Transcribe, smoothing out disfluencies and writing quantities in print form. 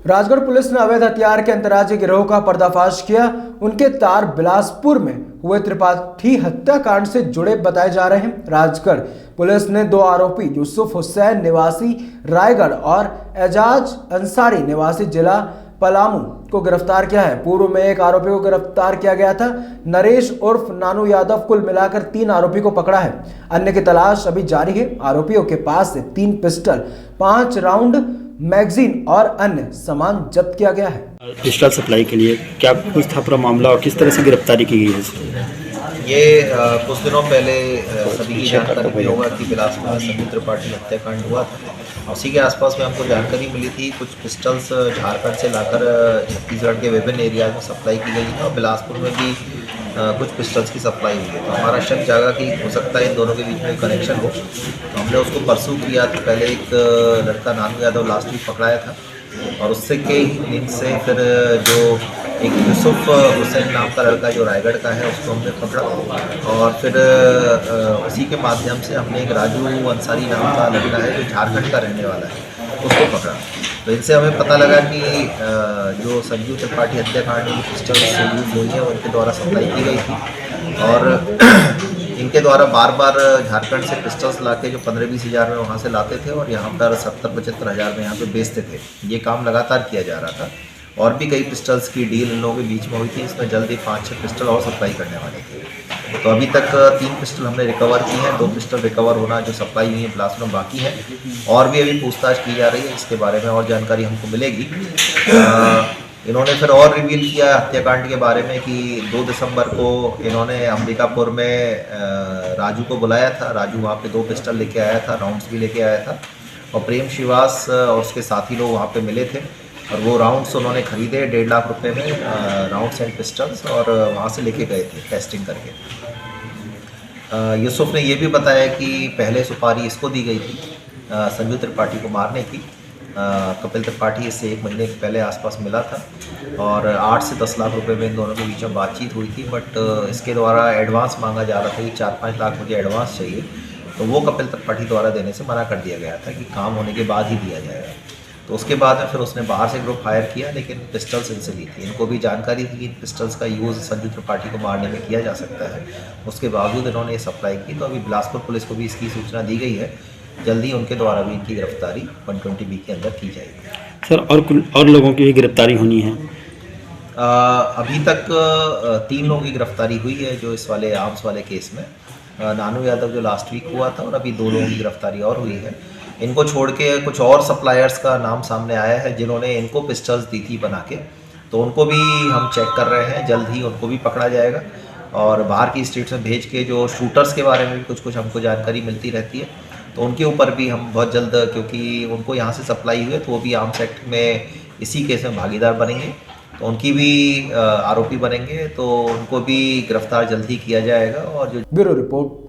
Rajgarh police ने अवैध हथियार के अंतर्राज्यीय गिरोह का पर्दाफाश किया। उनके तार बिलासपुर में हुए त्रिपाठी हत्याकांड से जुड़े बताए जा रहे हैं। राजगढ़ पुलिस ने 2 आरोपी यूसुफ हुसैन निवासी रायगढ़ और एजाज अंसारी निवासी जिला पलामू को गिरफ्तार किया है। पूर्व में एक आरोपी को गिरफ्तार किया गया था, नरेश उर्फ नानू यादव। कुल मिलाकर 3 आरोपी को पकड़ा है। अन्य की तलाश अभी जारी है। आरोपियों के पास से 3 पिस्टल, 5 राउंड मैगजीन और अन्य सामान जब्त किया गया है। पिस्टल सप्लाई के लिए क्या कुछ था पूरा मामला और किस तरह से गिरफ्तारी की गई है? ये कुछ दिनों पहले सभी की जानकारी भी होगा कि बिलासपुर में संजू त्रिपाठी हत्याकांड हुआ था। उसी के आसपास में हमको जानकारी मिली थी कुछ पिस्टल्स झारखंड से लाकर छत्तीसगढ़ के विभिन्न एरियाज में सप्लाई की गई है और बिलासपुर में भी कुछ पिस्टल्स की सप्लाई हुई है। तो हमारा शक जागा कि हो सकता है इन दोनों के बीच में कनेक्शन हो, तो हमने उसको परसू किया। तो पहले एक लड़का नानू यादव लास्ट वीक पकड़ाया था और उससे के लिंक से फिर जो एक यूसुफ हुसैन नाम का लड़का जो रायगढ़ का है उसको हमने पकड़ा और फिर उसी के माध्यम से हमने एक राजू अंसारी नाम का लड़का है जो झारखंड का रहने वाला है उसको पकड़ा। तो इनसे हमें पता लगा कि जो संजू त्रिपाठी हत्याकांड में पिस्टल यूज हुई है उनके द्वारा सप्लाई की गई थी और इनके द्वारा बार बार झारखंड से पिस्टल्स लाके जो 15-20 हज़ार में वहाँ से लाते थे और यहाँ पर 70-75 हज़ार में यहाँ पे बेचते थे। ये काम लगातार किया जा रहा था और भी कई पिस्टल्स की डील इन लोगों के बीच में हुई थी। इसमें जल्दी 5-6 पिस्टल और सप्लाई करने वाले थे। तो अभी तक 3 पिस्टल हमने रिकवर की हैं, 2 पिस्टल रिकवर होना जो सप्लाई हुई है बिलासपुर में बाकी है और भी अभी पूछताछ की जा रही है। इसके बारे में और जानकारी हमको मिलेगी। इन्होंने फिर और रिवील किया हत्याकांड के बारे में कि 2 दिसंबर को इन्होंने अंबिकापुर में राजू को बुलाया था। राजू वहाँ पे 2 पिस्टल लेके आया था, राउंड्स भी लेके आया था और प्रेम श्रीवास और उसके साथी लोग वहाँ पे मिले थे और वो राउंड्स उन्होंने खरीदे 1.5 लाख रुपए में राउंड्स एंड पिस्टल्स और वहाँ से लेके गए थे टेस्टिंग करके। यूसुफ ने ये भी बताया कि पहले सुपारी इसको दी गई थी संजू त्रिपाठी को मारने की। कपिल त्रिपाठी इससे 1 महीने पहले आसपास मिला था और 8 से 10 लाख रुपए में इन दोनों के बीच में बातचीत हुई थी। बट इसके द्वारा एडवांस मांगा जा रहा था कि 4-5 लाख मुझे एडवांस चाहिए, तो वो कपिल त्रिपाठी द्वारा देने से मना कर दिया गया था कि काम होने के बाद ही दिया जाएगा। तो उसके बाद में फिर उसने बाहर से ग्रुप हायर किया लेकिन पिस्टल्स इनसे ली थी। इनको भी जानकारी थी कि पिस्टल्स का यूज़ संजू त्रिपाठी को मारने में किया जा सकता है। उसके बावजूद इन्होंने ये सप्लाई की। तो अभी बिलासपुर पुलिस को भी इसकी सूचना दी गई है। जल्दी उनके द्वारा भी इनकी गिरफ्तारी 120B के अंदर की जाएगी। सर और लोगों की भी गिरफ्तारी होनी है? अभी तक 3 लोगों की गिरफ्तारी हुई है जो इस वाले आर्म्स वाले केस में। नानू यादव जो लास्ट वीक हुआ था और अभी 2 लोगों की गिरफ्तारी और हुई है। इनको छोड़ के कुछ और सप्लायर्स का नाम सामने आया है जिन्होंने इनको पिस्टल्स दी थी बना के, तो उनको भी हम चेक कर रहे हैं। जल्द ही उनको भी पकड़ा जाएगा और बाहर की स्टेट्स में भेज के जो शूटर्स के बारे में भी कुछ हमको जानकारी मिलती रहती है, तो उनके ऊपर भी हम बहुत जल्द, क्योंकि उनको यहाँ से सप्लाई हुई है तो वो भी आर्म्स एक्ट में इसी केस में भागीदार बनेंगे, तो उनकी भी आरोपी बनेंगे, तो उनको भी गिरफ्तार जल्दी किया जाएगा। और जो ब्यूरो रिपोर्ट